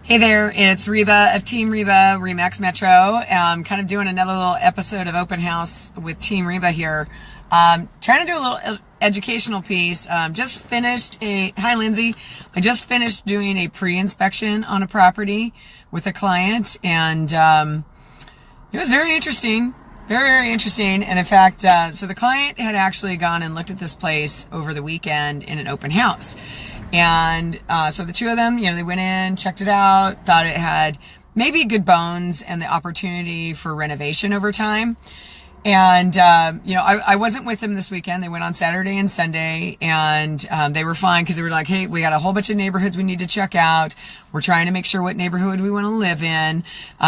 Hey there, it's Reba of Team Reba, Remax Metro. I'm kind of doing another little episode of Open House with Team Reba here. Trying to do a little educational piece. Just finished hi Lindsay. I just finished doing a pre-inspection on a property with a client, and it was very interesting. Very interesting. And in fact, so the client had actually gone and looked at this place over the weekend in an open house. And so the two of them, they went in, checked it out, thought it had maybe good bones and the opportunity for renovation over time. And, I wasn't with them this weekend. They went on Saturday and Sunday, and they were fine because they were like, hey, we got a whole bunch of neighborhoods we need to check out. We're trying to make sure what neighborhood we want to live in.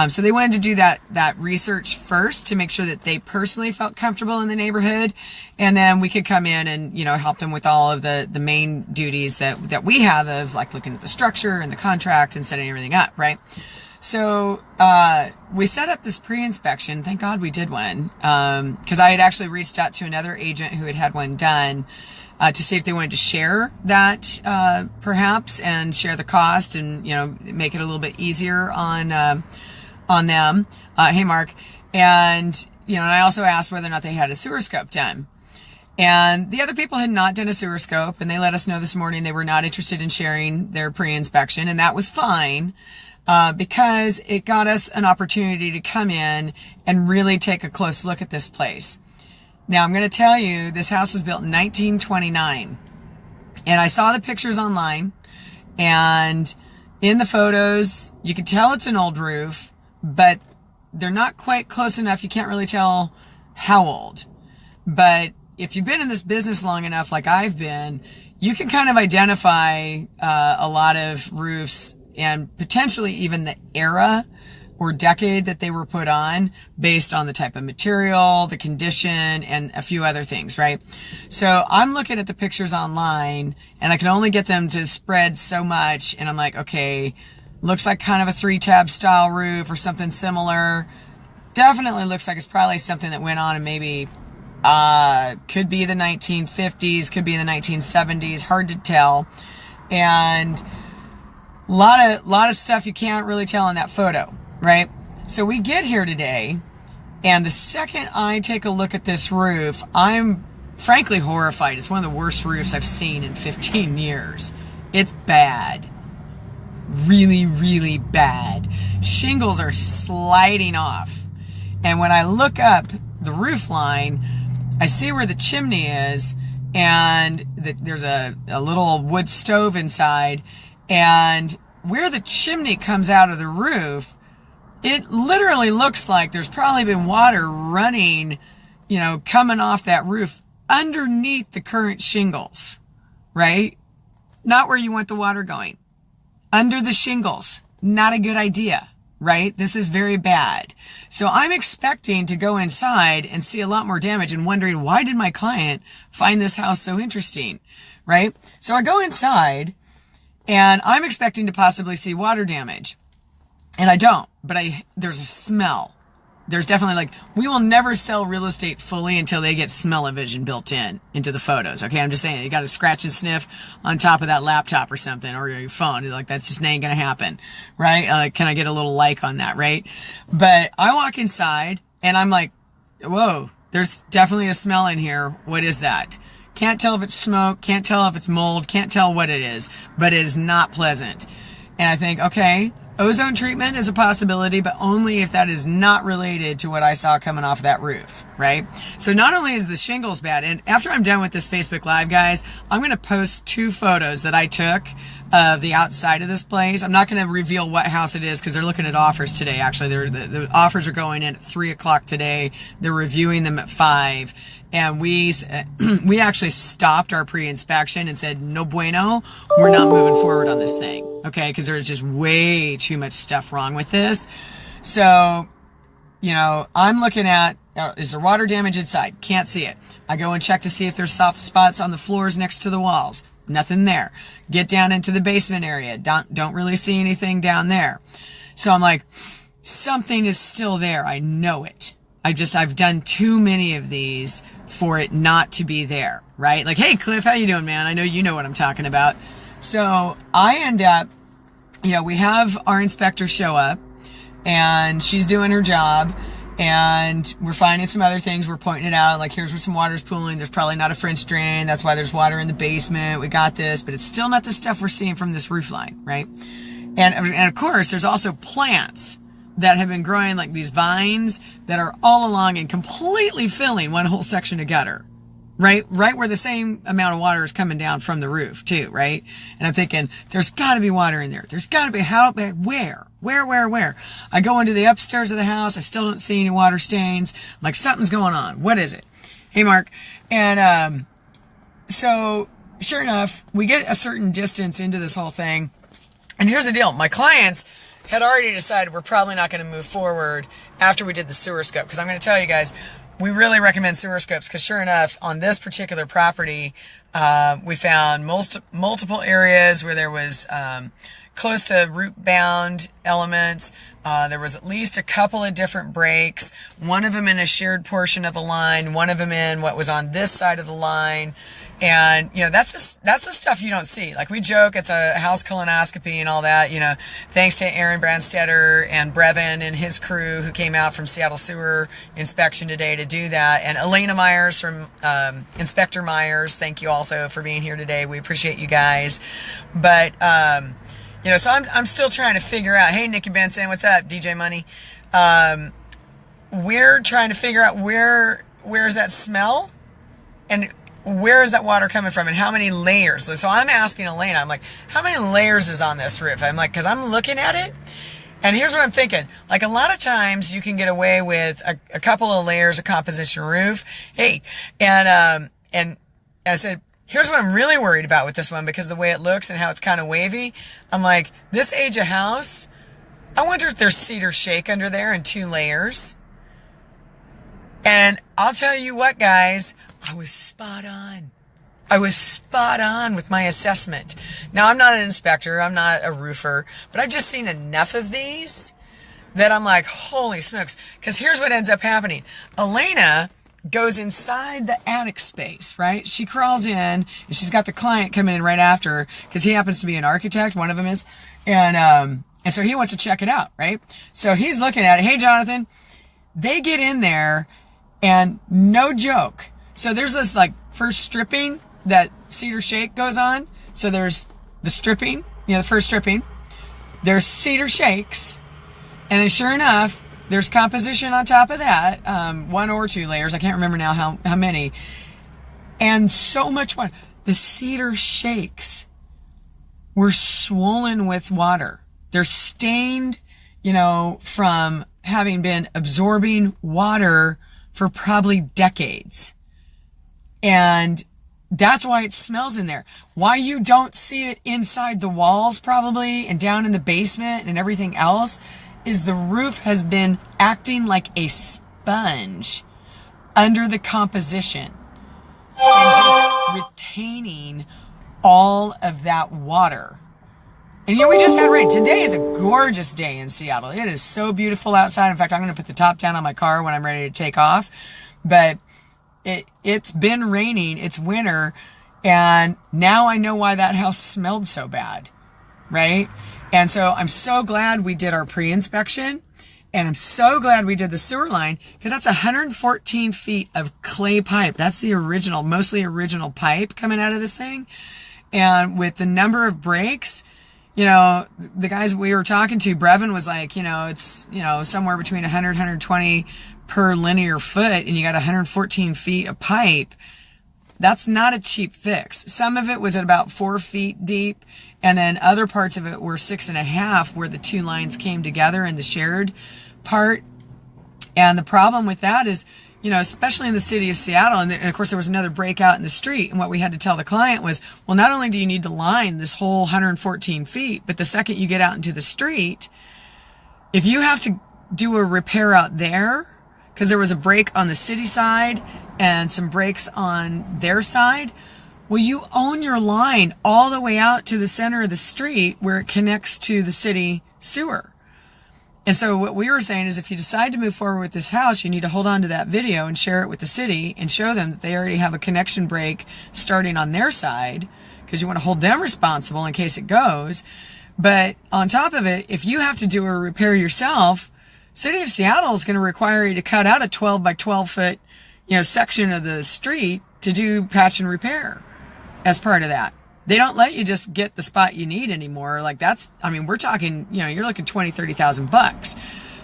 So they wanted to do that research first to make sure that they personally felt comfortable in the neighborhood. And then we could come in and, help them with all of the main duties that we have of like looking at the structure and the contract and setting everything up, right? So, we set up this pre-inspection. Thank God we did one. Cause I had actually reached out to another agent who had one done, to see if they wanted to share that, perhaps, and share the cost and, make it a little bit easier on them. Hey, Mark. And, and I also asked whether or not they had a sewer scope done. And the other people had not done a sewer scope, and they let us know this morning they were not interested in sharing their pre-inspection, and that was fine. Because it got us an opportunity to come in and really take a close look at this place. Now, I'm going to tell you, this house was built in 1929. And I saw the pictures online, and in the photos, you can tell it's an old roof, but they're not quite close enough. You can't really tell how old. But if you've been in this business long enough, like I've been, you can kind of identify a lot of roofs and potentially even the era or decade that they were put on based on the type of material, the condition, and a few other things, right? So I'm looking at the pictures online, and I can only get them to spread so much, and I'm like, okay, looks like kind of a 3-tab style roof or something similar. Definitely looks like it's probably something that went on in maybe, could be the 1950s, could be in the 1970s, hard to tell. And a lot of stuff you can't really tell in that photo, right? So we get here today, and the second I take a look at this roof, I'm frankly horrified. It's one of the worst roofs I've seen in 15 years. It's bad. Really, really bad. Shingles are sliding off. And when I look up the roof line, I see where the chimney is, and there's a little wood stove inside. And where the chimney comes out of the roof, it literally looks like there's probably been water running, coming off that roof underneath the current shingles, right? Not where you want the water going. Under the shingles. Not a good idea, right? This is very bad. So I'm expecting to go inside and see a lot more damage and wondering, why did my client find this house so interesting, right? So I go inside, and I'm expecting to possibly see water damage. And I don't, but there's a smell. There's definitely we will never sell real estate fully until they get smell-o-vision built into the photos. Okay, I'm just saying, you got to scratch and sniff on top of that laptop or something, or your phone. That's just ain't gonna happen, right? Can I get a little like on that, right? But I walk inside, and I'm like, whoa, there's definitely a smell in here. What is that? Can't tell if it's smoke, can't tell if it's mold, can't tell what it is, but it is not pleasant. And I think, okay, ozone treatment is a possibility, but only if that is not related to what I saw coming off that roof, right? So not only is the shingles bad, and after I'm done with this Facebook Live, guys, I'm going to post 2 photos that I took of the outside of this place. I'm not going to reveal what house it is because they're looking at offers today. Actually, the offers are going in at 3 o'clock today. They're reviewing them at 5. And we actually stopped our pre-inspection and said, no bueno, we're not moving forward on this thing. Okay, because there's just way too much stuff wrong with this. So, I'm looking at, is there water damage inside? Can't see it. I go and check to see if there's soft spots on the floors next to the walls. Nothing there. Get down into the basement area. Don't really see anything down there. So I'm like, something is still there. I know it. I've done too many of these for it not to be there, right? Hey, Cliff, how you doing, man? I know you know what I'm talking about. So I end up we have our inspector show up, and she's doing her job, and we're finding some other things. We're pointing it out, like, here's where some water's pooling. There's probably not a French drain. That's why there's water in the basement. We got this, but it's still not the stuff we're seeing from this roof line, right? And of course, there's also plants that have been growing, like these vines that are all along and completely filling one whole section of gutter. Right where the same amount of water is coming down from the roof too, right? And I'm thinking, there's gotta be water in there. There's gotta be, where? I go into the upstairs of the house, I still don't see any water stains. I'm like, something's going on. What is it? Hey, Mark. And, so sure enough, we get a certain distance into this whole thing. And here's the deal. My clients had already decided we're probably not going to move forward after we did the sewer scope. Because I'm going to tell you guys, we really recommend sewer scopes, because sure enough, on this particular property, we found multiple areas where there was close to root-bound elements. There was at least a couple of different breaks, one of them in a shared portion of the line, one of them in what was on this side of the line. And, that's the stuff you don't see. Like, we joke it's a house colonoscopy and all that, thanks to Aaron Brandstetter and Brevin and his crew who came out from Seattle Sewer Inspection today to do that. And Elena Myers from Inspector Myers, thank you also for being here today. We appreciate you guys. But, so I'm still trying to figure out, hey, Nikki Benson, what's up, DJ Money? We're trying to figure out where's that smell? And where is that water coming from, and how many layers? So I'm asking Elena, I'm like, how many layers is on this roof? I'm like, because I'm looking at it, and here's what I'm thinking. Like, a lot of times you can get away with a couple of layers of composition roof. Hey, and I said, here's what I'm really worried about with this one, because the way it looks and how it's kind of wavy. I'm like, this age of house, I wonder if there's cedar shake under there in 2 layers. And I'll tell you what, guys, I was spot on. I was spot on with my assessment. Now, I'm not an inspector, I'm not a roofer, but I've just seen enough of these that I'm like, holy smokes. Because here's what ends up happening. Elena goes inside the attic space, right? She crawls in, and she's got the client coming in right after her, because he happens to be an architect, one of them is. And so he wants to check it out, right? So he's looking at it. Hey, Jonathan. They get in there, and no joke. So there's this, like, first stripping that cedar shake goes on. So there's the stripping, the first stripping. There's cedar shakes. And then sure enough, there's composition on top of that. 1 or 2 layers. I can't remember now how many. And so much water. The cedar shakes were swollen with water. They're stained, from having been absorbing water for probably decades. And that's why it smells in there. Why you don't see it inside the walls probably, and down in the basement and everything else, is the roof has been acting like a sponge under the composition and just retaining all of that water. And we just had rain. Today is a gorgeous day in Seattle. It is so beautiful outside. In fact, I'm going to put the top down on my car when I'm ready to take off. But it's been raining. It's winter. And now I know why that house smelled so bad. Right? And so I'm so glad we did our pre-inspection. And I'm so glad we did the sewer line, because that's 114 feet of clay pipe. That's the original, mostly original pipe coming out of this thing. And with the number of breaks, the guys we were talking to, Brevin was like, it's, somewhere between 100, 120 per linear foot, and you got 114 feet of pipe. That's not a cheap fix. Some of it was at about 4 feet deep, and then other parts of it were 6.5, where the 2 lines came together in the shared part. And the problem with that is, especially in the city of Seattle, and of course there was another breakout in the street, and what we had to tell the client was, well, not only do you need to line this whole 114 feet, but the second you get out into the street, if you have to do a repair out there, because there was a break on the city side and some breaks on their side, well, you own your line all the way out to the center of the street where it connects to the city sewer. And so what we were saying is, if you decide to move forward with this house, you need to hold on to that video and share it with the city and show them that they already have a connection break starting on their side, because you want to hold them responsible in case it goes. But on top of it, if you have to do a repair yourself, City of Seattle is going to require you to cut out a 12 by 12 foot, section of the street to do patch and repair as part of that. They don't let you just get the spot you need anymore. Like we're talking, you're looking $20,000-$30,000.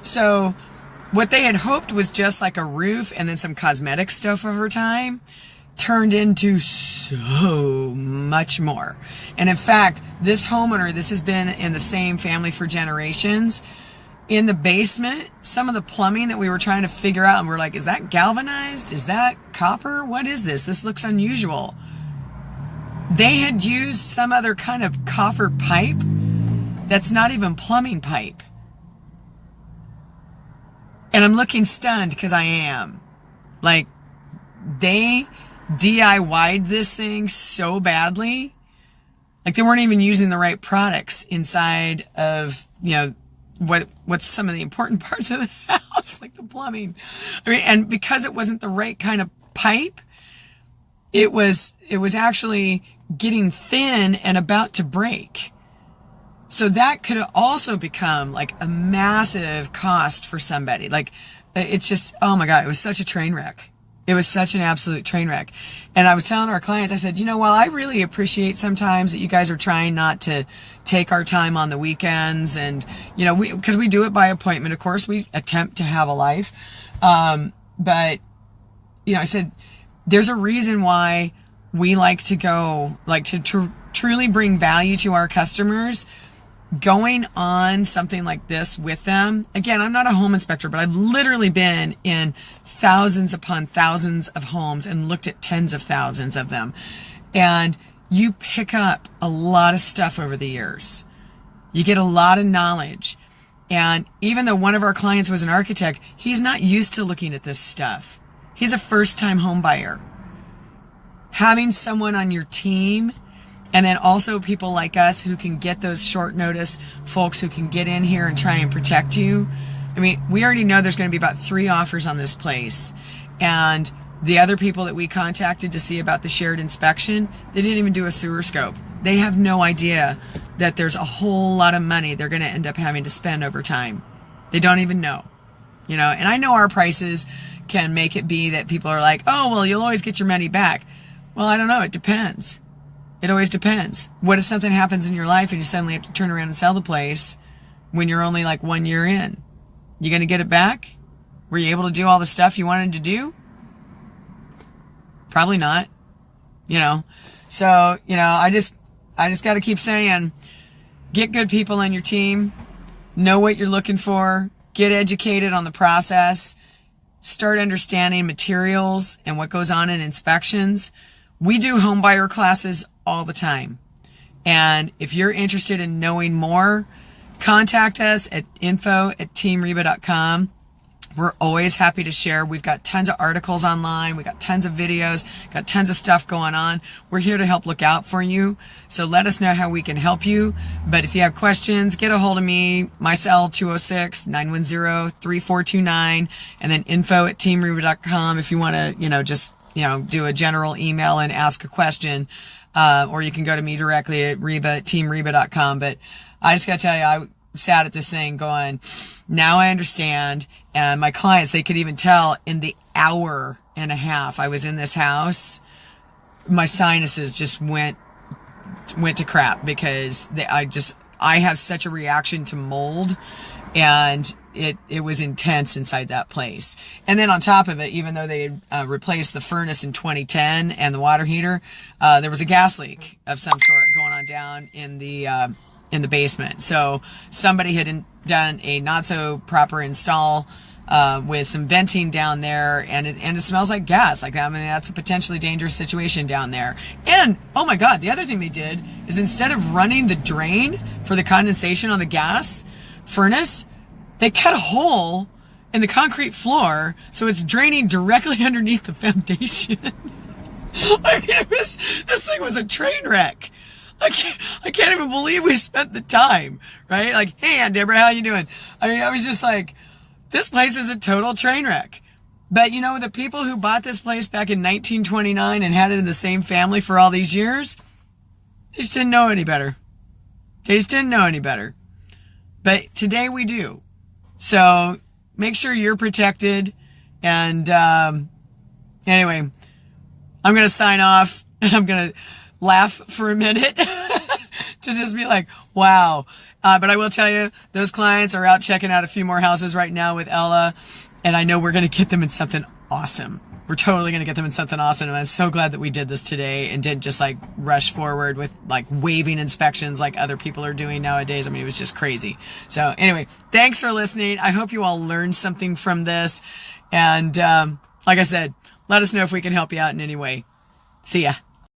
So what they had hoped was just like a roof and then some cosmetic stuff over time turned into so much more. And in fact, this homeowner, this has been in the same family for generations. In the basement, some of the plumbing that we were trying to figure out, and we're like, is that galvanized? Is that copper? What is this? This looks unusual. They had used some other kind of copper pipe that's not even plumbing pipe. And I'm looking stunned because I am. Like, they DIY'd this thing so badly. Like, they weren't even using the right products inside of, what's some of the important parts of the house, like the plumbing. And because it wasn't the right kind of pipe, it was actually getting thin and about to break. So that could also become like a massive cost for somebody. Like, it's just, oh my God, it was such a train wreck. It was such an absolute train wreck. And I was telling our clients, I said, while I really appreciate sometimes that you guys are trying not to take our time on the weekends and, because we do it by appointment. Of course, we attempt to have a life. But, I said, there's a reason why we like to go, like to truly bring value to our customers. Going on something like this with them. Again, I'm not a home inspector, but I've literally been in thousands upon thousands of homes and looked at tens of thousands of them. And you pick up a lot of stuff over the years. You get a lot of knowledge. And even though one of our clients was an architect, he's not used to looking at this stuff. He's a first-time home buyer. Having someone on your team, and then also people like us who can get those short notice folks who can get in here and try and protect you. We already know there's going to be about 3 offers on this place. And the other people that we contacted to see about the shared inspection, they didn't even do a sewer scope. They have no idea that there's a whole lot of money they're going to end up having to spend over time. They don't even know. And I know our prices can make it be that people are like, oh, well, you'll always get your money back. Well, I don't know. It depends. It always depends. What if something happens in your life and you suddenly have to turn around and sell the place when you're only like 1 year in? You going to get it back? Were you able to do all the stuff you wanted to do? Probably not. So, I just got to keep saying, get good people on your team, know what you're looking for, get educated on the process, start understanding materials and what goes on in inspections. We do home buyer classes all the time. And if you're interested in knowing more, contact us at info@teamreba.com. We're always happy to share. We've got tons of articles online. We got tons of videos, got tons of stuff going on. We're here to help look out for you. So let us know how we can help you. But if you have questions, get a hold of me. My cell 206-910-3429, and then info@teamreba.com if you want to, do a general email and ask a question. Or you can go to me directly at teamreba.com. But I just got to tell you, I sat at this thing going, now I understand. And my clients, they could even tell in the hour and a half I was in this house, my sinuses just went to crap because I have such a reaction to mold, and it was intense inside that place. And then on top of it, even though they had replaced the furnace in 2010 and the water heater, there was a gas leak of some sort going on down in the basement. So somebody had done a not so proper install with some venting down there, and it smells like gas. Like, that's a potentially dangerous situation down there. And oh my God, the other thing they did is instead of running the drain for the condensation on the gas furnace, they cut a hole in the concrete floor so it's draining directly underneath the foundation. This thing was a train wreck. I can't even believe we spent the time, right? Like, hey, Aunt Deborah, how you doing? I was just like, this place is a total train wreck. But the people who bought this place back in 1929 and had it in the same family for all these years, they just didn't know any better. They just didn't know any better. But today we do. So make sure you're protected. And anyway, I'm going to sign off and I'm going to laugh for a minute to just be like, wow. But I will tell you, those clients are out checking out a few more houses right now with Ella. And I know we're going to get them in something awesome. We're totally going to get them in something awesome. And I'm so glad that we did this today and didn't just like rush forward with like waiving inspections like other people are doing nowadays. I mean, it was just crazy. So anyway, thanks for listening. I hope you all learned something from this. And like I said, let us know if we can help you out in any way. See ya.